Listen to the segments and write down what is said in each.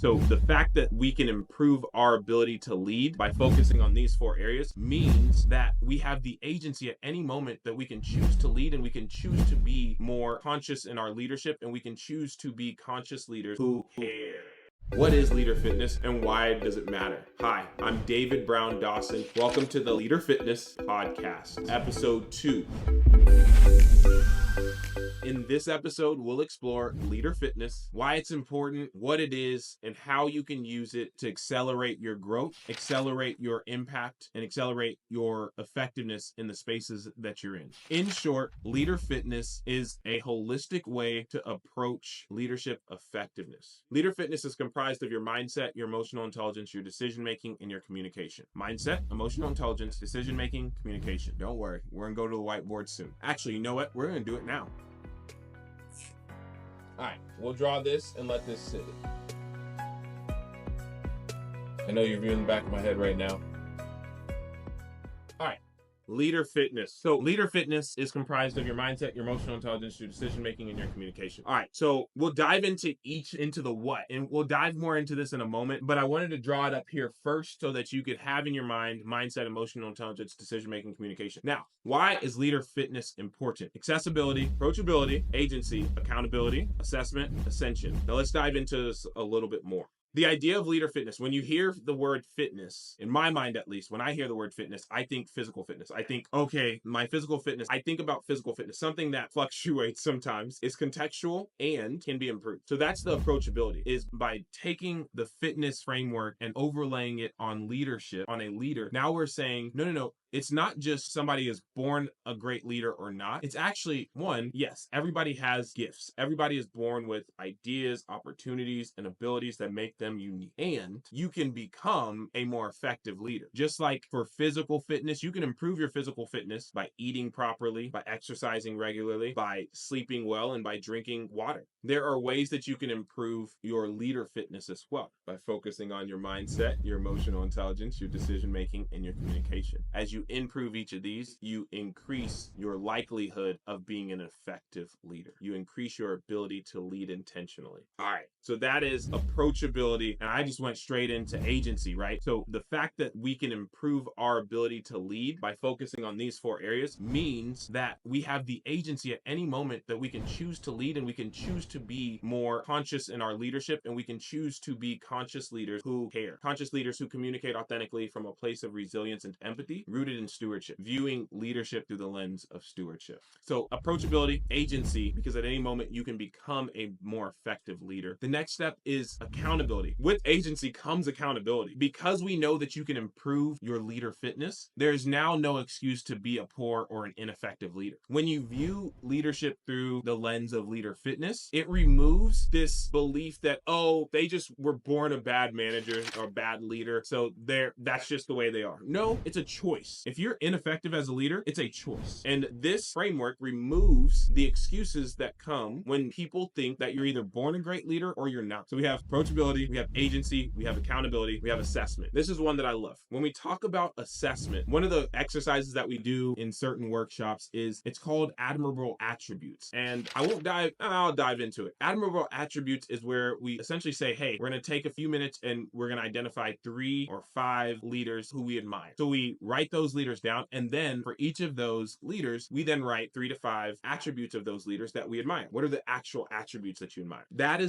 So the fact that we can improve our ability to lead by focusing on these four areas means that we have the agency at any moment that we can choose to lead, and we can choose to be more conscious in our leadership, and we can choose to be conscious leaders who care. What is leader fitness and why does it matter? Hi, I'm David Brown-Dawson. Welcome to the Leader Fitness Podcast, episode 2. In this episode, we'll explore leader fitness, why it's important, what it is, and how you can use it to accelerate your growth, accelerate your impact, and accelerate your effectiveness in the spaces that you're in. In short, leader fitness is a holistic way to approach leadership effectiveness. Leader fitness is comprised of your mindset, your emotional intelligence, your decision-making, and your communication. Mindset, emotional intelligence, decision-making, communication. Don't worry, we're gonna go to the whiteboard soon. Actually, you know what? We're gonna do it now. All right, we'll draw this and let this sit. I know you're viewing the back of my head right now. All right, leader fitness. So leader fitness is comprised of your mindset, your emotional intelligence, your decision-making, and your communication. All right, so we'll dive into the what, and we'll dive more into this in a moment, but I wanted to draw it up here first so that you could have in your mind mindset, emotional intelligence, decision-making, communication. Now, why is leader fitness important? Accessibility, approachability, agency, accountability, assessment, ascension. Now let's dive into this a little bit more. The idea of leader fitness, when you hear the word fitness, in my mind at least, when I hear the word fitness, I think physical fitness. I think, okay, my physical fitness, I think about physical fitness, something that fluctuates sometimes, is contextual and can be improved. So that's the approachability, is by taking the fitness framework and overlaying it on leadership, on a leader. Now we're saying, no. It's not just somebody is born a great leader or not. It's actually, one, yes, everybody has gifts. Everybody is born with ideas, opportunities, and abilities that make them unique. And you can become a more effective leader. Just like for physical fitness, you can improve your physical fitness by eating properly, by exercising regularly, by sleeping well, and by drinking water. There are ways that you can improve your leader fitness as well by focusing on your mindset, your emotional intelligence, your decision-making, and your communication. As you improve each of these, you increase your likelihood of being an effective leader. You increase your ability to lead intentionally. All right, so that is approachability, and I just went straight into agency, right? So the fact that we can improve our ability to lead by focusing on these four areas means that we have the agency at any moment that we can choose to lead, and we can choose to be more conscious in our leadership, and we can choose to be conscious leaders who care, conscious leaders who communicate authentically from a place of resilience and empathy, rooted in stewardship, viewing leadership through the lens of stewardship. So approachability, agency, because at any moment you can become a more effective leader. The next step is accountability. With agency comes accountability. Because we know that you can improve your leader fitness, there's now no excuse to be a poor or an ineffective leader. When you view leadership through the lens of leader fitness, it removes this belief that, oh, they just were born a bad manager or bad leader, so that's just the way they are. No, it's a choice. If you're ineffective as a leader, it's a choice. And this framework removes the excuses that come when people think that you're either born a great leader or you're not. So we have approachability, we have agency, we have accountability, we have assessment. This is one that I love. When we talk about assessment, one of the exercises that we do in certain workshops it's called admirable attributes. And I'll dive into it. Admirable attributes is where we essentially say, hey, we're going to take a few minutes and we're going to identify 3 or 5 leaders who we admire. So we write those leaders down, and then for each of those leaders, we then write 3 to 5 attributes of those leaders that we admire. What are the actual attributes that you admire? That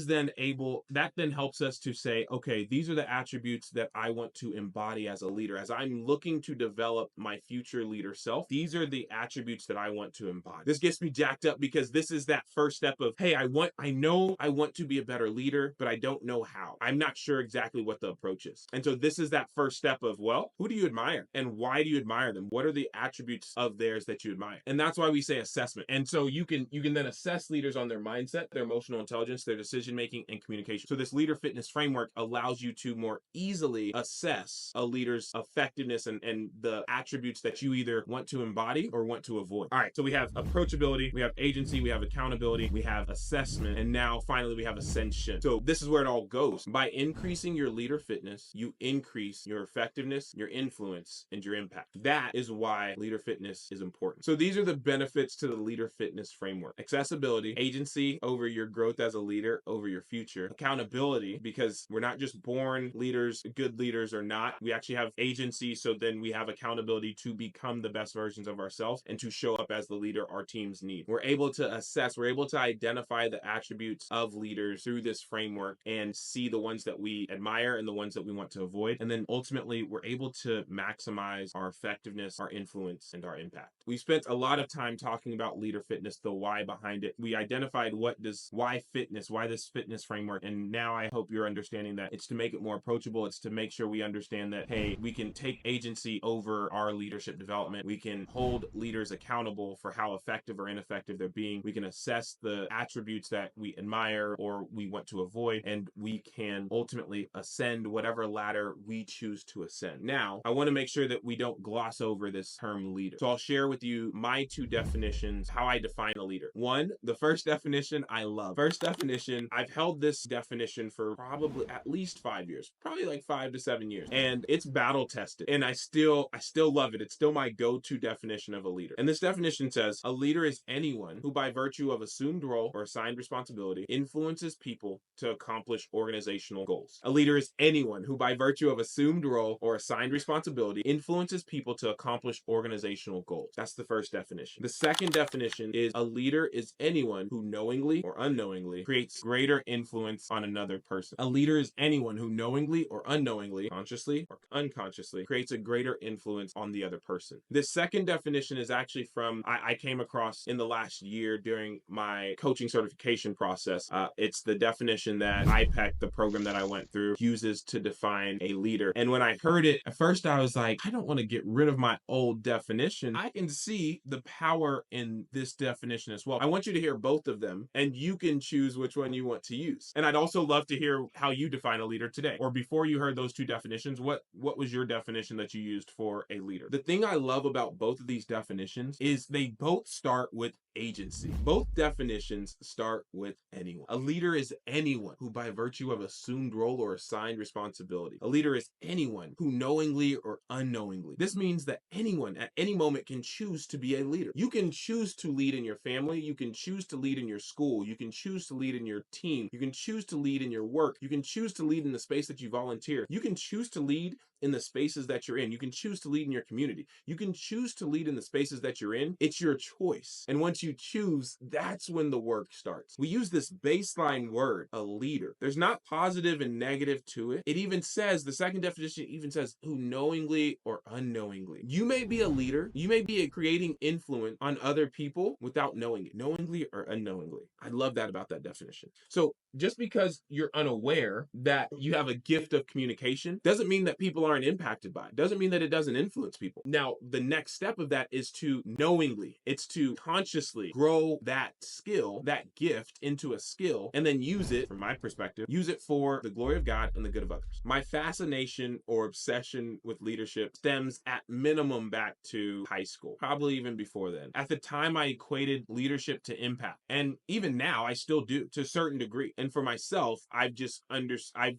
then helps us to say, okay, these are the attributes that I want to embody as a leader. As I'm looking to develop my future leader self, these are the attributes that I want to embody. This gets me jacked up because this is that first step of, hey, I know I want to be a better leader, but I don't know how. I'm not sure exactly what the approach is. And so this is that first step of, well, who do you admire? And why do you admire them? What are the attributes of theirs that you admire? And that's why we say assessment. And so you can then assess leaders on their mindset, their emotional intelligence, their decision-making, and communication. So this leader fitness framework allows you to more easily assess a leader's effectiveness and the attributes that you either want to embody or want to avoid. All right, so we have approachability, we have agency, we have accountability, we have assessment, and now finally we have ascension. So this is where it all goes. By increasing your leader fitness, you increase your effectiveness, your influence, and your impact. That is why leader fitness is important. So these are the benefits to the leader fitness framework: accessibility, agency over your growth as a leader, over your future; accountability, because we're not just born leaders, good leaders or not. We actually have agency, so then we have accountability to become the best versions of ourselves and to show up as the leader our teams need. We're able to assess, we're able to identify the attributes of leaders through this framework and see the ones that we admire and the ones that we want to avoid. And then ultimately, we're able to maximize our effectiveness, our influence, and our impact. We spent a lot of time talking about leader fitness, the why behind it. We identified why fitness, why this fitness framework. And now I hope you're understanding that it's to make it more approachable. It's to make sure we understand that, hey, we can take agency over our leadership development. We can hold leaders accountable for how effective or ineffective they're being. We can assess the attributes that we admire or we want to avoid, and we can ultimately ascend whatever ladder we choose to ascend. Now, I want to make sure that we don't gloss over this term leader. So I'll share with you my two definitions, how I define a leader. One, the first definition I love. First definition, I've held this definition for probably at least 5 years, probably like 5 to 7 years. And it's battle tested. And I still love it. It's still my go-to definition of a leader. And this definition says, a leader is anyone who by virtue of assumed role or assigned responsibility influences people to accomplish organizational goals. A leader is anyone who by virtue of assumed role or assigned responsibility influences people to accomplish organizational goals. That's the first definition. The second definition is, a leader is anyone who knowingly or unknowingly creates greater influence on another person. A leader is anyone who knowingly or unknowingly, consciously or unconsciously, creates a greater influence on the other person. This second definition is actually from, I came across in the last year during my coaching certification process. It's the definition that IPEC, the program that I went through, uses to define a leader. And when I heard it, at first I was like, I don't want to get rid of my old definition. I can see the power in this definition as well. I want you to hear both of them, and you can choose which one you want to use. And I'd also love to hear how you define a leader today. Or before you heard those two definitions, what was your definition that you used for a leader? The thing I love about both of these definitions is they both start with agency. Both definitions start with anyone. A leader is anyone who by virtue of assumed role or assigned responsibility. A leader is anyone who knowingly or unknowingly. This means that anyone at any moment can choose to be a leader. You can choose to lead in your family. You can choose to lead in your school. You can choose to lead in your team. You can choose to lead in your work. You can choose to lead in the space that you volunteer. You can choose to lead in the spaces that you're in. You can choose to lead in your community. You can choose to lead in the spaces that you're in. It's your choice. And once you choose, that's when the work starts. We use this baseline word, a leader. There's not positive and negative to it. It even says, the second definition even says, who knowingly or unknowingly. You may be a leader. You may be creating influence on other people without knowing it, knowingly or unknowingly. I love that about that definition. So just because you're unaware that you have a gift of communication doesn't mean that people aren't impacted by it. Doesn't mean that it doesn't influence people. Now, the next step of that is to knowingly, it's to consciously grow that skill, that gift into a skill, and then use it, from my perspective, use it for the glory of God and the good of others. My fascination or obsession with leadership stems at minimum back to high school, probably even before then. At the time, I equated leadership to impact. And even now, I still do to a certain degree. And for myself, I've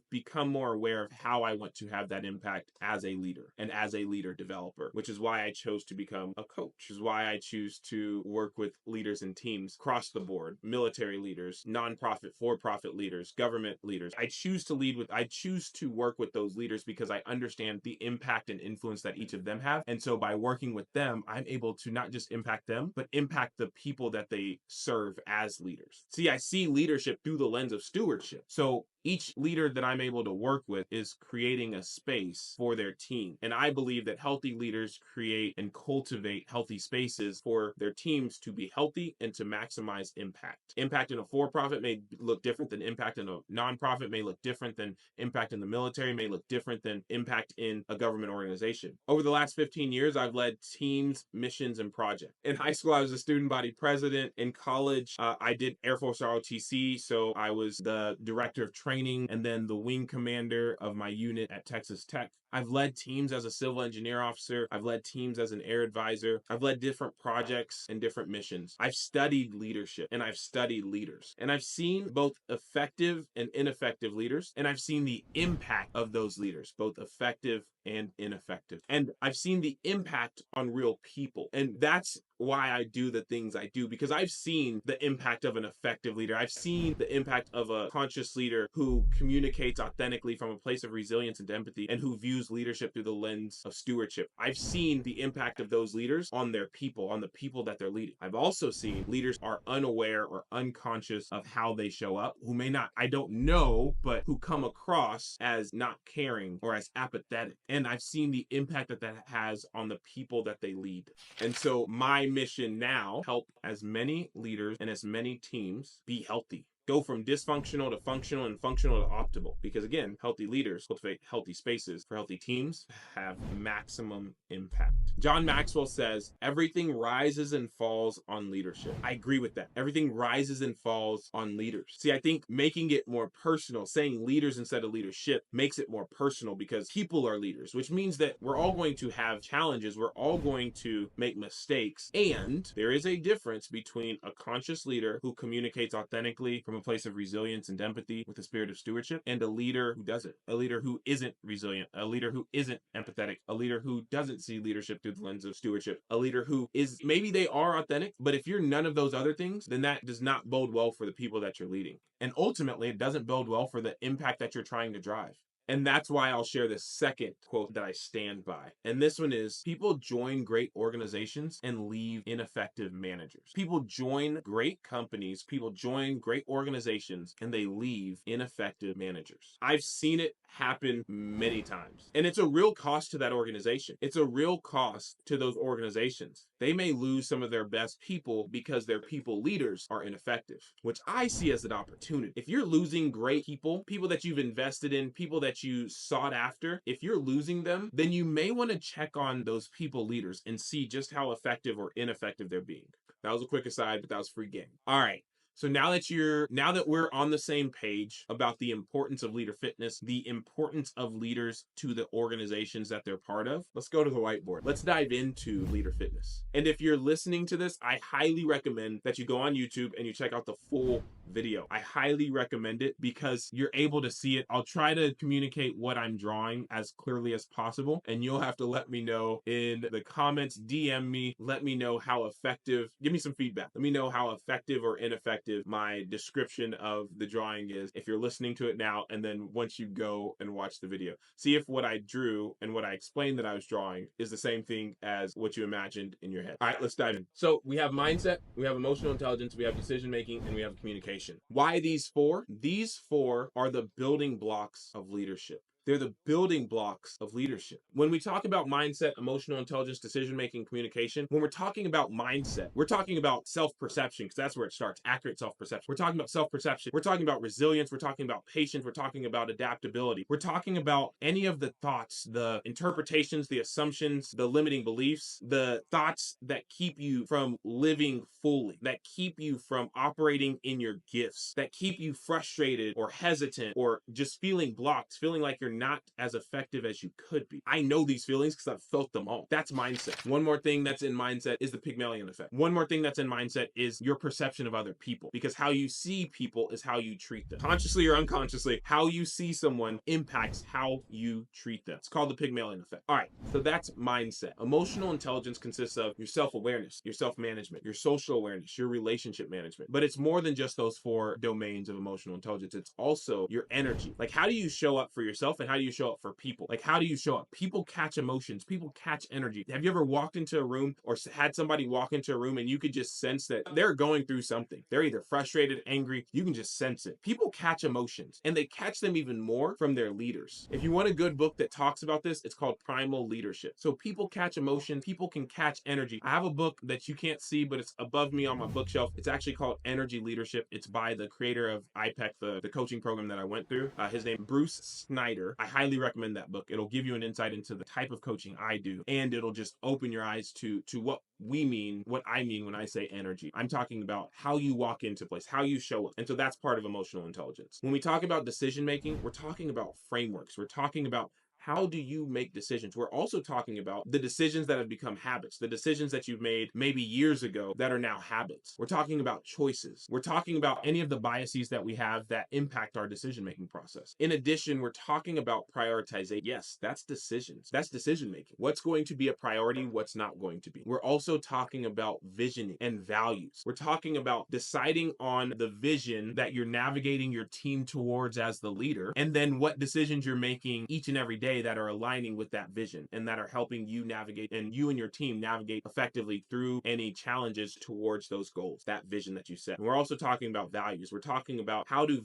become more aware of how I want to have that impact as a leader and as a leader developer, which is why I chose to become a coach, which is why I choose to work with leaders and teams across the board, military leaders, nonprofit, for-profit leaders, government leaders. I choose to work with those leaders because I understand the impact and influence that each of them have. And so by working with them, I'm able to not just impact them, but impact the people that they serve as leaders. See, I see leadership through the lens of stewardship. So each leader that I'm able to work with is creating a space for their team. And I believe that healthy leaders create and cultivate healthy spaces for their teams to be healthy and to maximize impact. Impact in a for-profit may look different than impact in a nonprofit, may look different than impact in the military, may look different than impact in a government organization. Over the last 15 years, I've led teams, missions, and projects. In high school, I was a student body president. In college, I did Air Force ROTC, so I was the director of training and then the wing commander of my unit at Texas Tech. I've led teams as a civil engineer officer. I've led teams as an air advisor. I've led different projects and different missions. I've studied leadership and I've studied leaders. And I've seen both effective and ineffective leaders. And I've seen the impact of those leaders, both effective and ineffective. And I've seen the impact on real people. And that's why I do the things I do, because I've seen the impact of an effective leader. I've seen the impact of a conscious leader who communicates authentically from a place of resilience and empathy and who views leadership through the lens of stewardship. I've seen the impact of those leaders on their people, on the people that they're leading. I've also seen leaders are unaware or unconscious of how they show up, who may not, I don't know, but who come across as not caring or as apathetic. And I've seen the impact that that has on the people that they lead. And so my mission now, help as many leaders and as many teams be healthy. Go from dysfunctional to functional and functional to optimal. Because again, healthy leaders cultivate healthy spaces for healthy teams, have maximum impact. John Maxwell says, everything rises and falls on leadership. I agree with that. Everything rises and falls on leaders. See, I think making it more personal, saying leaders instead of leadership, makes it more personal because people are leaders, which means that we're all going to have challenges. We're all going to make mistakes. And there is a difference between a conscious leader who communicates authentically from a place of resilience and empathy with a spirit of stewardship, and a leader who doesn't, a leader who isn't resilient, a leader who isn't empathetic, a leader who doesn't see leadership through the lens of stewardship, a leader who is, maybe they are authentic, but if you're none of those other things, then that does not bode well for the people that you're leading. And ultimately, it doesn't bode well for the impact that you're trying to drive. And that's why I'll share the second quote that I stand by. And this one is, people join great organizations and leave ineffective managers. People join great companies, people join great organizations, and they leave ineffective managers. I've seen it happen many times. And it's a real cost to that organization. It's a real cost to those organizations. They may lose some of their best people because their people leaders are ineffective, which I see as an opportunity. If you're losing great people, people that you've invested in, people that you sought after, if you're losing them, then you may want to check on those people leaders and see just how effective or ineffective they're being. That was a quick aside, but that was free game. All right. So now that we're on the same page about the importance of leader fitness, the importance of leaders to the organizations that they're part of, let's go to the whiteboard. Let's dive into leader fitness. And if you're listening to this, I highly recommend that you go on YouTube and you check out the full video. I highly recommend it because you're able to see it. I'll try to communicate what I'm drawing as clearly as possible, and you'll have to let me know in the comments, DM me, let me know how effective, give me some feedback. Let me know how effective or ineffective my description of the drawing is if you're listening to it now, and then once you go and watch the video. See if what I drew and what I explained that I was drawing is the same thing as what you imagined in your head. All right, let's dive in. So we have mindset, we have emotional intelligence, we have decision making, and we have communication. Why these four? These four are the building blocks of leadership. They're the building blocks of leadership. When we talk about mindset, emotional intelligence, decision-making, communication, when we're talking about mindset, we're talking about self-perception, because that's where it starts, accurate self-perception. We're talking about self-perception. We're talking about resilience. We're talking about patience. We're talking about adaptability. We're talking about any of the thoughts, the interpretations, the assumptions, the limiting beliefs, the thoughts that keep you from living fully, that keep you from operating in your gifts, that keep you frustrated or hesitant or just feeling blocked, feeling like you're not as effective as you could be. I know these feelings because I've felt them all. That's mindset. One more thing that's in mindset is the Pygmalion effect. One more thing that's in mindset is your perception of other people, because how you see people is how you treat them. Consciously or unconsciously, how you see someone impacts how you treat them. It's called the Pygmalion effect. All right, so that's mindset. Emotional intelligence consists of your self-awareness, your self-management, your social awareness, your relationship management. But it's more than just those four domains of emotional intelligence. It's also your energy. Like, how do you show up for yourself and how do you show up for people? Like, how do you show up? People catch emotions. People catch energy. Have you ever walked into a room or had somebody walk into a room and you could just sense that they're going through something? They're either frustrated, angry. You can just sense it. People catch emotions, and they catch them even more from their leaders. If you want a good book that talks about this, it's called Primal Leadership. So people catch emotion. People can catch energy. I have a book that you can't see, but it's above me on my bookshelf. It's actually called Energy Leadership. It's by the creator of IPEC, the coaching program that I went through. His name, Bruce Snyder. I highly recommend that book. It'll give you an insight into the type of coaching I do, and it'll just open your eyes to what I mean when I say energy. I'm talking about how you walk into place, how you show up. And so that's part of emotional intelligence. When we talk about decision making, we're talking about frameworks. We're talking about how do you make decisions? We're also talking about the decisions that have become habits, the decisions that you've made maybe years ago that are now habits. We're talking about choices. We're talking about any of the biases that we have that impact our decision-making process. In addition, we're talking about prioritization. Yes, that's decisions. That's decision making. What's going to be a priority, what's not going to be. We're also talking about visioning and values. We're talking about deciding on the vision that you're navigating your team towards as the leader, and then what decisions you're making each and every day that are aligning with that vision and that are helping you navigate, and you and your team navigate effectively through any challenges towards those goals, that vision that you set. And we're also talking about values. We're talking about how do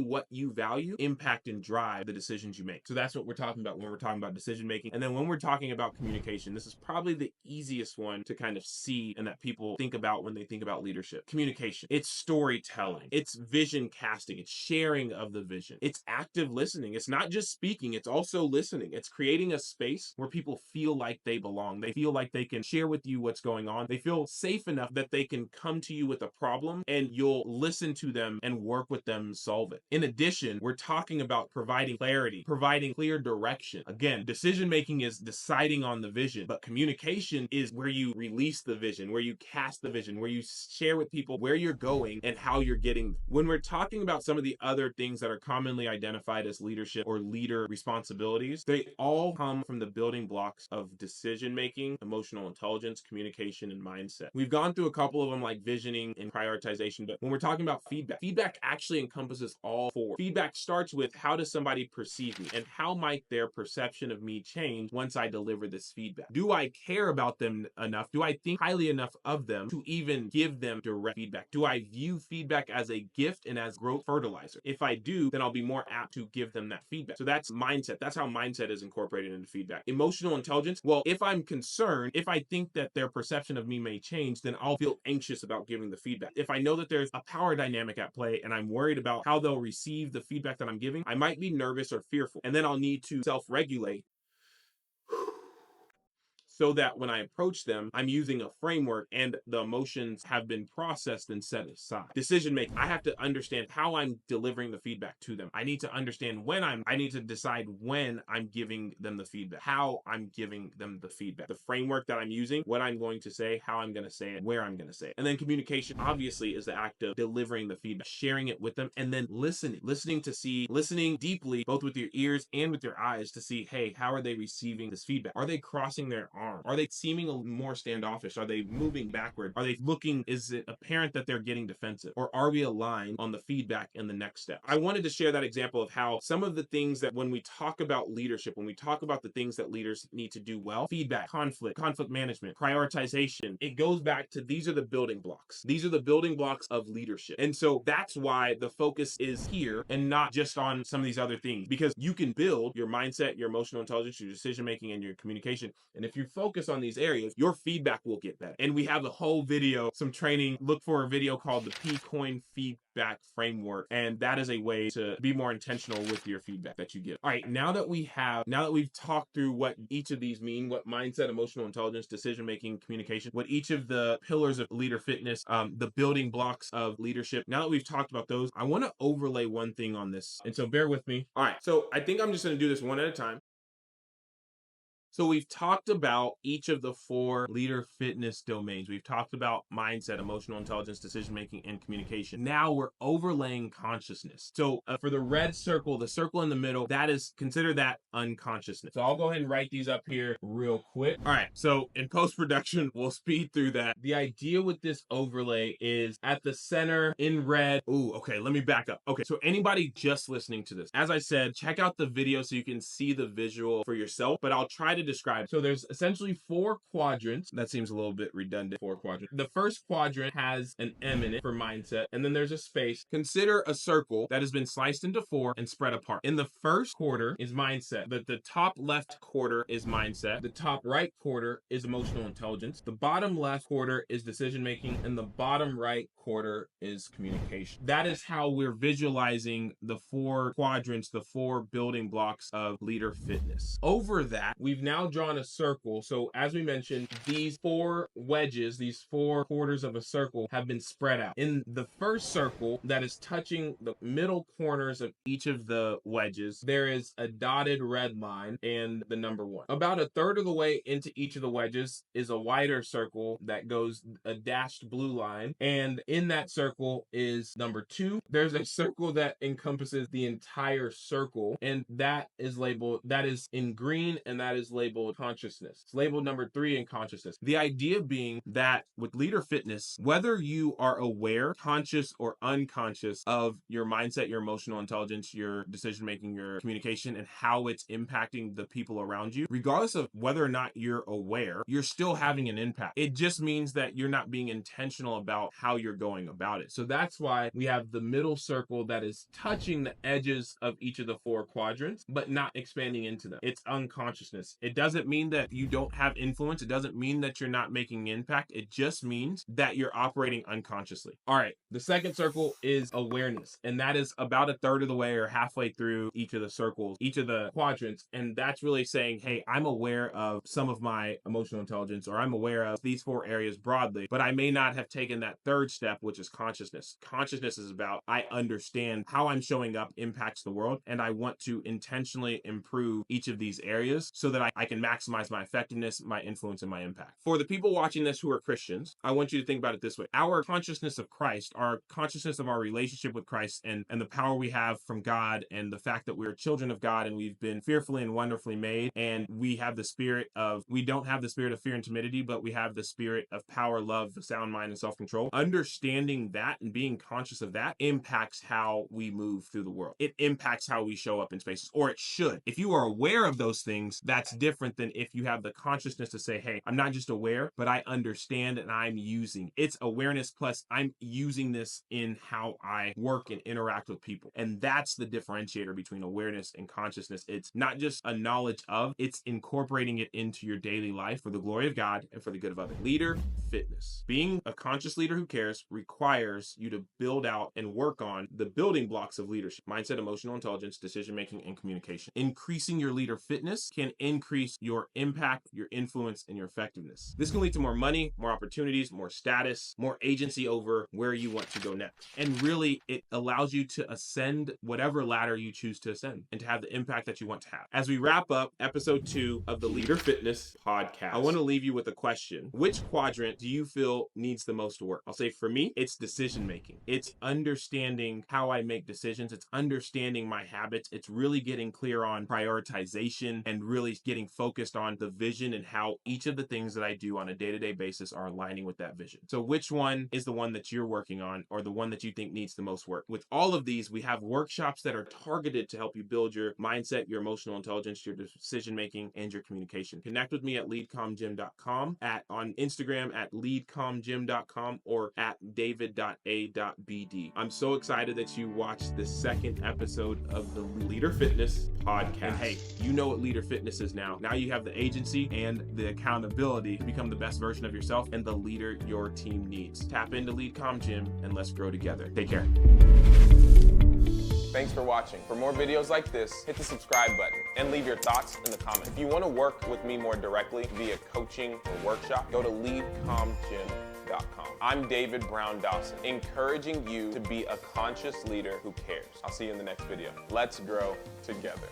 what you value impact and drive the decisions you make. So that's what we're talking about when we're talking about decision making. And then when we're talking about communication, this is probably the easiest one to kind of see and that people think about when they think about leadership. Communication. It's storytelling. It's vision casting. It's sharing of the vision. It's active listening. It's not just speaking, it's also listening. It's creating a space where people feel like they belong. They feel like they can share with you what's going on. They feel safe enough that they can come to you with a problem and you'll listen to them and work with them solve it. In addition, we're talking about providing clarity, providing clear direction. Again, decision making is deciding on the vision, but communication is where you release the vision, where you cast the vision, where you share with people where you're going and how you're getting. When we're talking about some of the other things that are commonly identified as leadership or leader responsibilities, they all come from the building blocks of decision making, emotional intelligence, communication, and mindset. We've gone through a couple of them like visioning and prioritization, but when we're talking about feedback actually encompasses all four. Feedback starts with how does somebody perceive me and how might their perception of me change once I deliver this feedback? Do I care about them enough? Do I think highly enough of them to even give them direct feedback? Do I view feedback as a gift and as growth fertilizer? If I do, then I'll be more apt to give them that feedback. So that's mindset. That's how mindset is incorporated into feedback. Emotional intelligence. Well, if I'm concerned, if I think that their perception of me may change, then I'll feel anxious about giving the feedback. If I know that there's a power dynamic at play and I'm worried about how they'll receive the feedback that I'm giving, I might be nervous or fearful. And then I'll need to self-regulate so that when I approach them, I'm using a framework and the emotions have been processed and set aside. Decision making, I have to understand how I'm delivering the feedback to them. I need to understand I need to decide when I'm giving them the feedback, how I'm giving them the feedback, the framework that I'm using, what I'm going to say, how I'm going to say it, where I'm going to say it. And then communication obviously is the act of delivering the feedback, sharing it with them, and then listening deeply, both with your ears and with your eyes to see, hey, how are they receiving this feedback? Are they crossing their arms? Are they seeming more standoffish? Are they moving backward? Are they looking, is it apparent that they're getting defensive? Or are we aligned on the feedback and the next step? I wanted to share that example of how some of the things that when we talk about leadership, when we talk about the things that leaders need to do well, feedback, conflict management, prioritization, it goes back to these are the building blocks. These are the building blocks of leadership. And so that's why the focus is here and not just on some of these other things, because you can build your mindset, your emotional intelligence, your decision making, and your communication. And if you focus on these areas, your feedback will get better. And we have a whole video, some training. Look for a video called the P-Coin Feedback Framework. And that is a way to be more intentional with your feedback that you get. All right, now that we've talked through what each of these mean, what mindset, emotional intelligence, decision making, communication, what each of the pillars of leader fitness, the building blocks of leadership. Now that we've talked about those, I want to overlay one thing on this. And so bear with me. All right, so I think I'm just going to do this one at a time. So we've talked about each of the four leader fitness domains. We've talked about mindset, emotional intelligence, decision-making, and communication. Now we're overlaying consciousness. So for the red circle, the circle in the middle, consider that unconsciousness. So I'll go ahead and write these up here real quick. All right, so in post-production, we'll speed through that. The idea with this overlay is at the center in red. Ooh, okay, let me back up. Okay, so anybody just listening to this, as I said, check out the video so you can see the visual for yourself, but I'll try to describe. So there's essentially four quadrants. That seems a little bit redundant, four quadrants. The first quadrant has an M in it for mindset, and then there's a space. Consider a circle that has been sliced into four and spread apart. In the first quarter is mindset. The top left quarter is mindset. The top right quarter is emotional intelligence. The bottom left quarter is decision making, and the bottom right quarter is communication. That is how we're visualizing the four quadrants, the four building blocks of leader fitness. Over that, we've now now drawn a circle. So as we mentioned, these 4 wedges, these 4 quarters of a circle have been spread out. In the first circle that is touching the middle corners of each of the wedges, there is a dotted red line and the number 1. About a third of the way into each of the wedges is a wider circle that goes a dashed blue line, and in that circle is number 2. There's a circle that encompasses the entire circle, and that is in green, and that is labeled consciousness. It's labeled number 3 in consciousness. The idea being that with leader fitness, whether you are aware, conscious, or unconscious of your mindset, your emotional intelligence, your decision making, your communication, and how it's impacting the people around you, regardless of whether or not you're aware, you're still having an impact. It just means that you're not being intentional about how you're going about it. So that's why we have the middle circle that is touching the edges of each of the 4 quadrants, but not expanding into them. It's unconsciousness. It doesn't mean that you don't have influence. It doesn't mean that you're not making impact. It just means that you're operating unconsciously. All right. The second circle is awareness, and that is about a third of the way or halfway through each of the circles, each of the quadrants. And that's really saying, hey, I'm aware of some of my emotional intelligence, or I'm aware of these 4 areas broadly, but I may not have taken that third step, which is consciousness. Consciousness is about, I understand how I'm showing up impacts the world, and I want to intentionally improve each of these areas so that I can maximize my effectiveness, my influence, and my impact. For the people watching this who are Christians, I want you to think about it this way. Our consciousness of Christ, our consciousness of our relationship with Christ, and the power we have from God, and the fact that we're children of God, and we've been fearfully and wonderfully made, and we have the spirit of, we don't have the spirit of fear and timidity, but we have the spirit of power, love, sound mind, and self-control. Understanding that and being conscious of that impacts how we move through the world. It impacts how we show up in spaces, or it should. If you are aware of those things, that's different than if you have the consciousness to say, hey, I'm not just aware, but I understand and I'm using. It's awareness plus I'm using this in how I work and interact with people. And that's the differentiator between awareness and consciousness. It's not just a knowledge of, it's incorporating it into your daily life for the glory of God and for the good of others. Leader fitness. Being a conscious leader who cares requires you to build out and work on the building blocks of leadership: mindset, emotional intelligence, decision making, and communication. Increasing your leader fitness can increase your impact, your influence, and your effectiveness. This can lead to more money, more opportunities, more status, more agency over where you want to go next. And really, it allows you to ascend whatever ladder you choose to ascend and to have the impact that you want to have. As we wrap up episode 2 of the Leader Fitness podcast, I want to leave you with a question. Which quadrant do you feel needs the most work? I'll say for me, it's decision making. It's understanding how I make decisions. It's understanding my habits. It's really getting clear on prioritization and really getting focused on the vision and how each of the things that I do on a day-to-day basis are aligning with that vision. So which one is the one that you're working on, or the one that you think needs the most work? With all of these, we have workshops that are targeted to help you build your mindset, your emotional intelligence, your decision making, and your communication. Connect with me at leadcomgym.com, on Instagram at leadcomgym.com, or at david.a.bd. I'm so excited that you watched the second episode of the Leader Fitness podcast. And hey, you know what Leader Fitness is now. Now you have the agency and the accountability to become the best version of yourself and the leader your team needs. Tap into Lead Com Gym and let's grow together. Take care. Thanks for watching. For more videos like this, hit the subscribe button and leave your thoughts in the comments. If you want to work with me more directly via coaching or workshop, go to leadcomgym.com. I'm David Brown-Dawson, encouraging you to be a conscious leader who cares. I'll see you in the next video. Let's grow together.